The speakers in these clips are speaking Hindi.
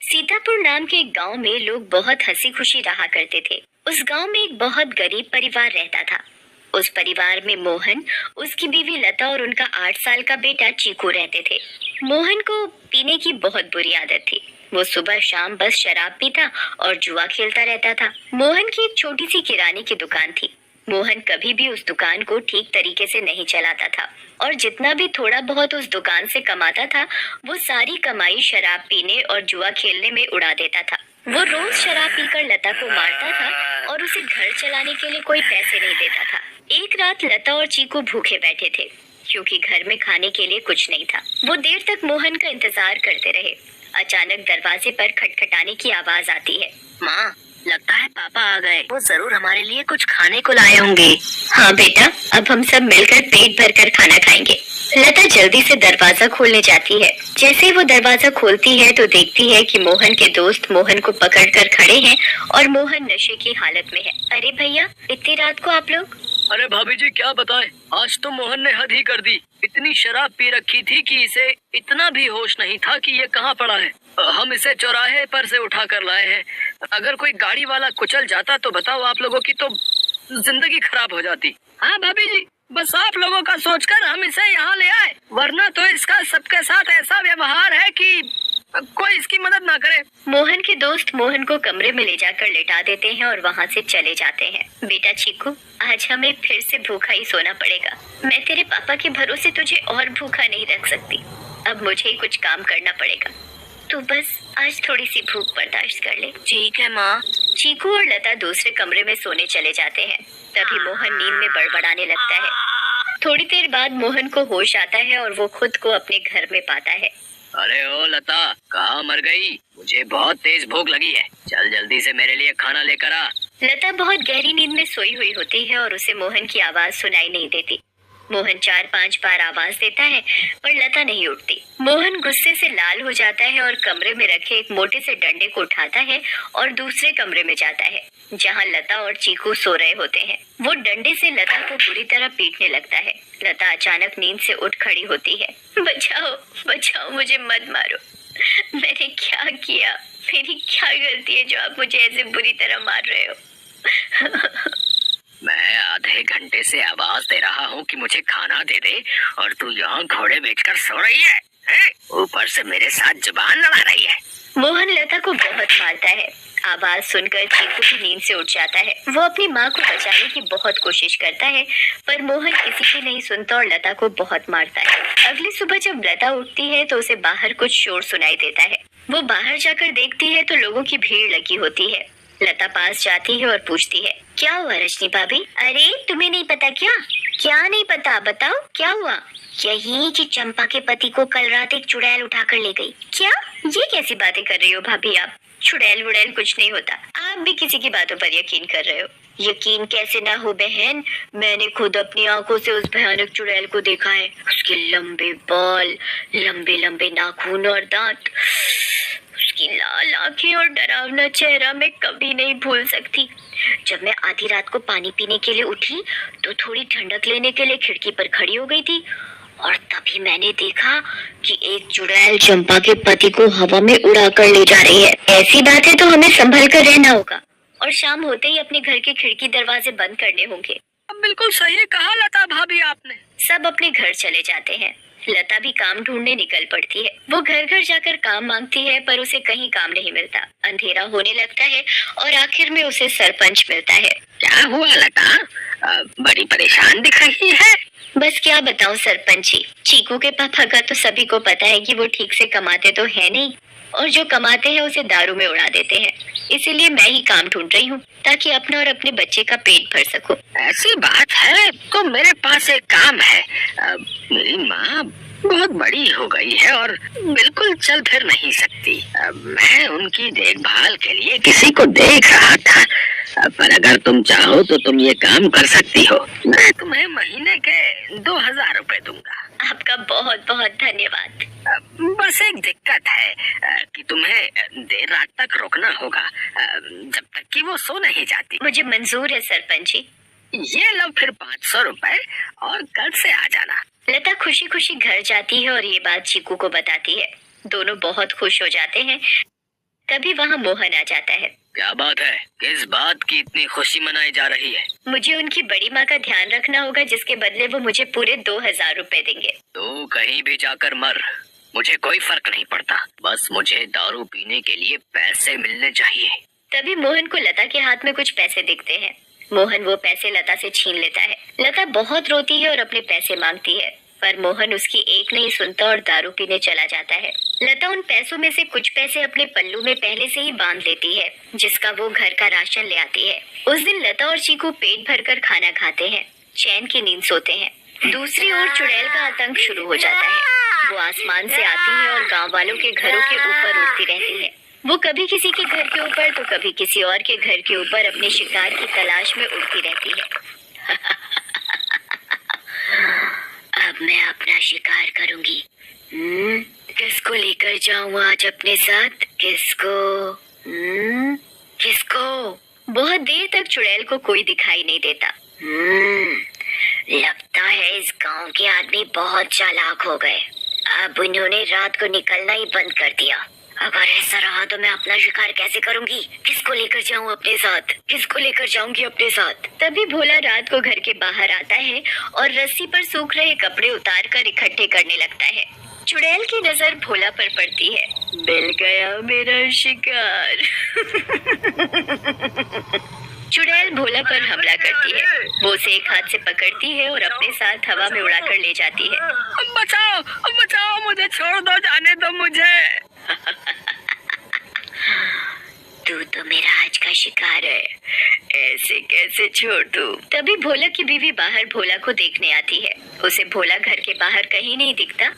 सीतापुर नाम के एक गांव में लोग बहुत हंसी खुशी रहा करते थे। उस गांव में एक बहुत गरीब परिवार रहता था। उस परिवार में मोहन, उसकी बीवी लता और उनका 8 साल का बेटा चीकू रहते थे। मोहन को पीने की बहुत बुरी आदत थी। वो सुबह शाम बस शराब पीता और जुआ खेलता रहता था। मोहन की एक छोटी सी किराने की दुकान थी। मोहन कभी भी उस दुकान को ठीक तरीके से नहीं चलाता था और जितना भी थोड़ा बहुत उस दुकान से कमाता था वो सारी कमाई शराब पीने और जुआ खेलने में उड़ा देता था। वो रोज शराब पीकर लता को मारता था और उसे घर चलाने के लिए कोई पैसे नहीं देता था। एक रात लता और चीकू भूखे बैठे थे क्योंकि घर में खाने के लिए कुछ नहीं था। वो देर तक मोहन का इंतजार करते रहे। अचानक दरवाजे पर खटखटाने की आवाज आती है। माँ, लगता है पापा आ गए। वो जरूर हमारे लिए कुछ खाने को लाए होंगे। हाँ बेटा, अब हम सब मिलकर पेट भरकर खाना खाएंगे। लता जल्दी से दरवाजा खोलने जाती है। जैसे वो दरवाजा खोलती है तो देखती है कि मोहन के दोस्त मोहन को पकड़कर खड़े हैं और मोहन नशे की हालत में है। अरे भैया, इतनी रात को आप लोग? अरे भाभी जी, क्या बताएं, आज तो मोहन ने हद ही कर दी। इतनी शराब पी रखी थी कि इसे इतना भी होश नहीं था कि ये कहाँ पड़ा है। हम इसे चौराहे पर से उठा कर लाए हैं। अगर कोई गाड़ी वाला कुचल जाता तो बताओ, आप लोगों की तो जिंदगी खराब हो जाती। हाँ भाभी जी, बस आप लोगों का सोचकर हम इसे यहाँ ले आए, वरना तो इसका सबके साथ ऐसा व्यवहार है कि कोई इसकी मदद ना करे। मोहन के दोस्त मोहन को कमरे में ले जाकर लेटा देते हैं और वहाँ से चले जाते हैं। बेटा चीकू, आज हमें फिर से भूखा ही सोना पड़ेगा। मैं तेरे पापा के भरोसे तुझे और भूखा नहीं रख सकती। अब मुझे ही कुछ काम करना पड़ेगा। तू बस आज थोड़ी सी भूख बर्दाश्त कर ले। ठीक है माँ। चीकू और लता दूसरे कमरे में सोने चले जाते हैं। तभी मोहन नींद में बड़बड़ाने लगता है। थोड़ी देर बाद मोहन को होश आता है और वो खुद को अपने घर में पाता है। अरे ओ लता, कहाँ मर गई? मुझे बहुत तेज भूख लगी है, चल जल्दी से मेरे लिए खाना लेकर आ। लता बहुत गहरी नींद में सोई हुई होती है और उसे मोहन की आवाज सुनाई नहीं देती। मोहन 4-5 बार आवाज देता है पर लता नहीं उठती। मोहन गुस्से से लाल हो जाता है और कमरे में रखे एक मोटे से डंडे को उठाता है और दूसरे कमरे में जाता है जहां लता और चीकू सो रहे होते हैं। वो डंडे से लता को बुरी तरह पीटने लगता है। लता अचानक नींद से उठ खड़ी होती है। बचाओ बचाओ, मुझे मत मारो। मैंने क्या किया? मेरी क्या गलती है जो आप मुझे ऐसे बुरी तरह मार रहे हो? मैं आधे घंटे से आवाज दे रहा हूँ कि मुझे खाना दे दे और तू यहाँ घोड़े बेचकर सो रही है? ऊपर से मेरे साथ जुबान लड़ा रही है। मोहन लता को बहुत मारता है। आवाज सुनकर चीकू की नींद से उठ जाता है। वो अपनी माँ को बचाने की बहुत कोशिश करता है पर मोहन किसी की नहीं सुनता और लता को बहुत मारता है। अगली सुबह जब लता उठती है तो उसे बाहर कुछ शोर सुनाई देता है। वो बाहर जाकर देखती है तो लोगों की भीड़ लगी होती है। लता पास जाती है और पूछती है, क्या हुआ रजनी भाभी? अरे तुम्हें नहीं पता क्या? क्या नहीं पता, बताओ क्या हुआ? यही कि चंपा के पति को कल रात एक चुड़ैल उठाकर ले गई। क्या? ये कैसी बातें कर रही हो भाभी आप? चुड़ैल वुड़ैल कुछ नहीं होता। आप भी किसी की बातों पर यकीन कर रहे हो। यकीन कैसे ना हो बहन, मैंने खुद अपनी आंखों से उस भयानक चुड़ैल को देखा है। उसके लंबे बाल, लंबे लंबे नाखून और दांत, उसकी लाल आंखें और डरावना चेहरा मैं कभी नहीं भूल सकती। जब मैं आधी रात को पानी पीने के लिए उठी तो थोड़ी ठंडक लेने के लिए खिड़की पर खड़ी हो गई थी और तभी मैंने देखा कि एक चुड़ैल चंपा के पति को हवा में उड़ा कर ले जा रही है। ऐसी बातें तो हमें संभल कर रहना होगा और शाम होते ही अपने घर के खिड़की दरवाजे बंद करने होंगे। अब बिल्कुल सही कहा लता भाभी आपने। सब अपने घर चले जाते हैं। लता भी काम ढूंढने निकल पड़ती है। वो घर घर जाकर काम मांगती है पर उसे कहीं काम नहीं मिलता। अंधेरा होने लगता है और आखिर में उसे सरपंच मिलता है। क्या हुआ लता, बड़ी परेशान दिख रही है? बस क्या बताऊं सरपंच जी, चीकू के पापा का तो सभी को पता है कि वो ठीक से कमाते तो है नहीं और जो कमाते हैं उसे दारू में उड़ा देते हैं। इसीलिए मैं ही काम ढूंढ रही हूँ ताकि अपना और अपने बच्चे का पेट भर सकूं। ऐसी बात है तो मेरे पास एक काम है। मेरी माँ बहुत बड़ी हो गई है और बिल्कुल चल फिर नहीं सकती। मैं उनकी देखभाल के लिए किसी को देख रहा था, पर अगर तुम चाहो तो तुम ये काम कर सकती हो। मैं तुम्हें महीने के 2000 रुपए दूंगा। आपका बहुत बहुत धन्यवाद। बस एक दिक्कत है कि तुम्हें देर रात तक रुकना होगा, जब तक कि वो सो नहीं जाती। मुझे मंजूर है सरपंच जी। ये लो फिर 500 रुपए और कल से आ जाना। लता खुशी खुशी घर जाती है और ये बात चीकू को बताती है। दोनों बहुत खुश हो जाते हैं। तभी वहाँ मोहन आ जाता है। क्या बात है? किस बात की इतनी खुशी मनाई जा रही है? मुझे उनकी बड़ी माँ का ध्यान रखना होगा, जिसके बदले वो मुझे पूरे 2000 रुपए देंगे। तू कहीं भी जाकर मर, मुझे कोई फर्क नहीं पड़ता। बस मुझे दारू पीने के लिए पैसे मिलने चाहिए। तभी मोहन को लता के हाथ में कुछ पैसे दिखते हैं। मोहन वो पैसे लता से छीन लेता है। लता बहुत रोती है और अपने पैसे मांगती है, पर मोहन उसकी एक नहीं सुनता और दारू पीने चला जाता है। लता उन पैसों में से कुछ पैसे अपने पल्लू में पहले से ही बांध लेती है, जिसका वो घर का राशन ले आती है। उस दिन लता और चीकू पेट भरकर खाना खाते हैं, चैन की नींद सोते हैं। दूसरी ओर चुड़ैल का आतंक शुरू हो जाता है। वो आसमान से आती है और गांव वालों के घरों के ऊपर उड़ती रहती है। वो कभी किसी के घर के ऊपर तो कभी किसी और के घर के ऊपर अपने शिकार की तलाश में उड़ती रहती है। अब मैं अपना शिकार करूंगी। किसको लेकर जाऊं आज अपने साथ? किसको? बहुत देर तक चुड़ैल को कोई दिखाई नहीं देता। लगता है इस गांव के आदमी बहुत चालाक हो गए। अब उन्होंने रात को निकलना ही बंद कर दिया। अगर ऐसा रहा तो मैं अपना शिकार कैसे करूंगी? किसको लेकर जाऊं अपने साथ? किसको लेकर जाऊंगी अपने साथ? तभी भोला रात को घर के बाहर आता है और रस्सी पर सूख रहे कपड़े उतार कर इकट्ठे करने लगता है। चुड़ैल की नजर भोला पर पड़ती है। मिल गया मेरा शिकार। चुड़ैल भोला पर हमला करती है। वो उसे एक हाथ से पकड़ती है और अपने साथ हवा में उड़ाकर ले जाती है। बचाओ, बचाओ, मुझे छोड़ दो, जाने दो मुझे। तू तो मेरा आज का शिकार है, ऐसे कैसे छोड़ दूं? तभी भोला की बीवी बाहर भोला को देखने आती है। उसे भोला घर के बाहर कहीं नहीं दिखता,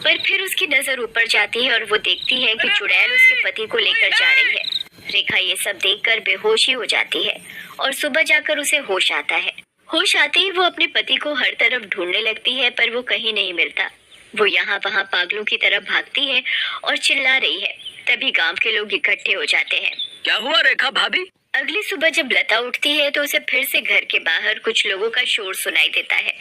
पर फिर उसकी नजर ऊपर जाती है और वो देखती है कि चुड़ैल उसके पति को लेकर जा रही है। रेखा ये सब देखकर बेहोश ही हो जाती है और सुबह जाकर उसे होश आता है। होश आते ही वो अपने पति को हर तरफ ढूंढने लगती है, पर वो कहीं नहीं मिलता। वो यहाँ वहाँ पागलों की तरफ भागती है और चिल्ला रही है। तभी गांव के लोग इकट्ठे हो जाते हैं। क्या हुआ रेखा भाभी? अगली सुबह जब लता उठती है तो उसे फिर से घर के बाहर कुछ लोगों का शोर सुनाई देता है।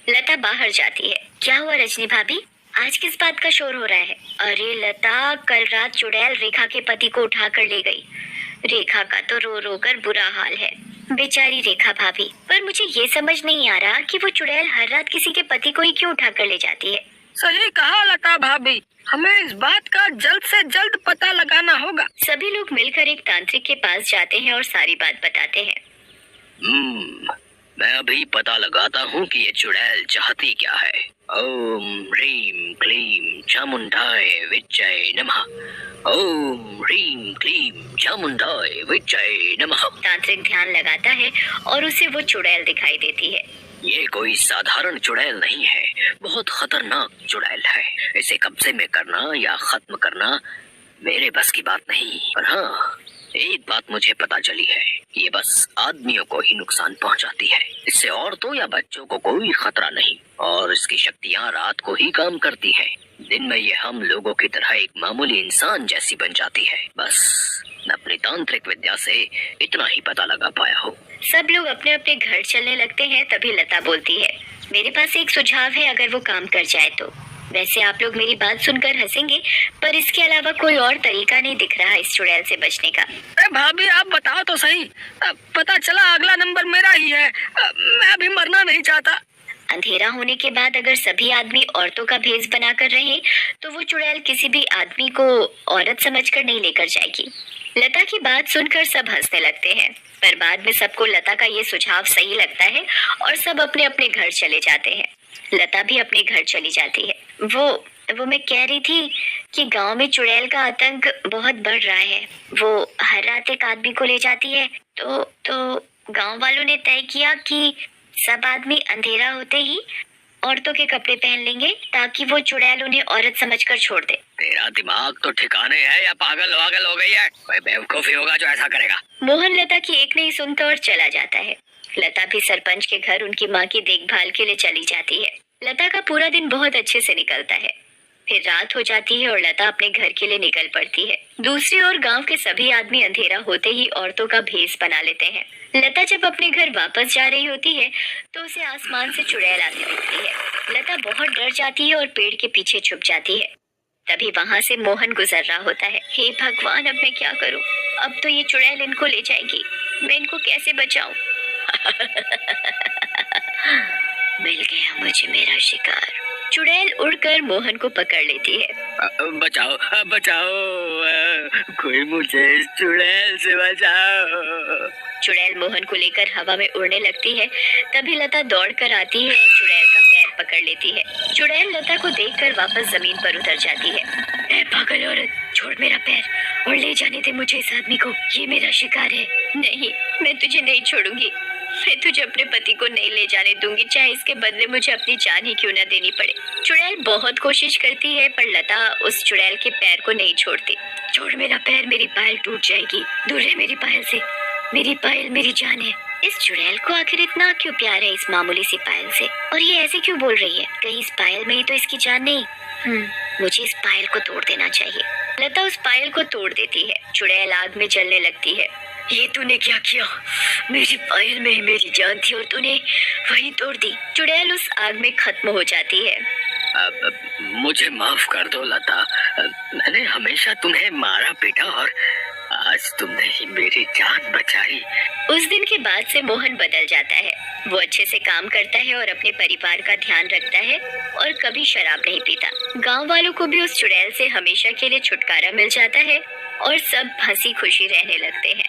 लता बाहर जाती है। क्या हुआ रजनी भाभी, आज किस बात का शोर हो रहा है? अरे लता, कल रात चुड़ैल रेखा के पति को उठा कर ले गई। रेखा का तो रो रो कर बुरा हाल है, बेचारी रेखा भाभी। पर मुझे ये समझ नहीं आ रहा कि वो चुड़ैल हर रात किसी के पति को ही क्यों उठा कर ले जाती है। सही कहा लता भाभी, हमें इस बात का जल्द से जल्द पता लगाना होगा। सभी लोग मिलकर एक तांत्रिक के पास जाते हैं और सारी बात बताते हैं। मैं अभी पता लगाता हूँ कि ये चुड़ैल चाहती क्या है। ओम ह्रीम क्लीम चामुंडाय विच्चय नमः। ओम ह्रीम क्लीम चामुंडाय विच्चय नमः। तांत्रिक ध्यान लगाता है और उसे वो चुड़ैल दिखाई देती है। ये कोई साधारण चुड़ैल नहीं है, बहुत खतरनाक चुड़ैल है। इसे कब्जे में करना या खत्म करना मेरे बस की बात नहीं। पर हाँ, एक बात मुझे पता चली है, ये बस आदमियों को ही नुकसान पहुंचाती है। इससे औरतों या बच्चों को कोई खतरा नहीं, और इसकी शक्तियाँ रात को ही काम करती हैं। दिन में ये हम लोगों की तरह एक मामूली इंसान जैसी बन जाती है। बस मैं अपनी तांत्रिक विद्या से इतना ही पता लगा पाया हूँ। सब लोग अपने अपने घर चलने लगते हैं। तभी लता बोलती है, मेरे पास एक सुझाव है, अगर वो काम कर जाए तो। वैसे आप लोग मेरी बात सुनकर हंसेंगे, पर इसके अलावा कोई और तरीका नहीं दिख रहा इस चुड़ैल से बचने का। अरे भाभी, आप बताओ तो सही। पता चला अगला नंबर मेरा ही है। मैं अभी मरना नहीं चाहता। अंधेरा होने के बाद अगर सभी आदमी औरतों का भेष बनाकर रहे तो वो चुड़ैल किसी भी आदमी को औरत समझकर नहीं लेकर जाएगी। लता की बात सुनकर सब हंसने लगते हैं, पर बाद में सबको लता का ये सुझाव सही लगता है और सब अपने अपने घर चले जाते हैं। लता भी अपने घर चली जाती है। वो मैं कह रही थी कि गांव में चुड़ैल का आतंक बहुत बढ़ रहा है। वो हर रात एक आदमी को ले जाती है। तो गांव वालों ने तय किया कि सब आदमी अंधेरा होते ही औरतों के कपड़े पहन लेंगे, ताकि वो चुड़ैल उन्हें औरत समझकर छोड़ दे। तेरा दिमाग तो ठिकाने है या पागल वागल हो गई है? कोई बेवकूफी होगा जो ऐसा करेगा। मोहन लता की एक नहीं सुनता और चला जाता है। लता भी सरपंच के घर उनकी माँ की देखभाल के लिए चली जाती है। लता का पूरा दिन बहुत अच्छे से निकलता है। फिर रात हो जाती है और लता अपने घर के लिए निकल पड़ती है। दूसरी ओर गांव के सभी आदमी अंधेरा होते ही औरतों का भेष बना लेते हैं। लता जब अपने घर वापस जा रही होती है तो उसे आसमान से चुड़ैल आती दिखती है। लता बहुत डर जाती है और पेड़ के पीछे छुप जाती है। तभी वहाँ से मोहन गुजर रहा होता है। हे भगवान, अब मैं क्या करूँ? अब तो ये चुड़ैल इनको ले जाएगी। मैं इनको कैसे बचाऊं? मिल गया मुझे मेरा शिकार। चुड़ैल उड़कर मोहन को पकड़ लेती है। बचाओ बचाओ, कोई मुझे इस चुड़ैल से बचाओ। चुड़ैल मोहन को लेकर हवा में उड़ने लगती है। तभी लता दौड़कर आती है और चुड़ैल का पैर पकड़ लेती है। चुड़ैल लता को देखकर वापस जमीन पर उतर जाती है। ए पागल औरत, छोड़ मेरा पैर और ले जाने दे मुझे इस आदमी को। ये मेरा शिकार है। नहीं, मैं तुझे नहीं छोड़ूंगी। मैं तुझे अपने पति को नहीं ले जाने दूंगी, चाहे इसके बदले मुझे अपनी जान ही क्यों न देनी पड़े। चुड़ैल बहुत कोशिश करती है पर लता उस चुड़ैल के पैर को नहीं छोड़ती। छोड़ मेरा पैर, मेरी पायल टूट जाएगी। दूर है मेरी पायल से। मेरी पायल मेरी जान है। इस चुड़ैल को आखिर इतना क्यों प्यार है इस मामूली सी पायल से? और ये ऐसे क्यों बोल रही है? कहीं इस पायल में ही तो इसकी जान नहीं? मुझे इस पायल को तोड़ देना चाहिए। लता उस पायल को तोड़ देती है। चुड़ैल आग में जलने लगती है। ये तूने क्या किया? मेरी पायल में मेरी जान थी और तूने वही तोड़ दी। चुड़ैल उस आग में खत्म हो जाती है। मुझे माफ कर दो लता, मैंने हमेशा तुम्हें मारा पीटा और आज तुमने ही मेरी जान बचाई। उस दिन के बाद से मोहन बदल जाता है। वो अच्छे से काम करता है और अपने परिवार का ध्यान रखता है और कभी शराब नहीं पीता। गांव वालों को भी उस चुड़ैल से हमेशा के लिए छुटकारा मिल जाता है और सब हंसी खुशी रहने लगते हैं।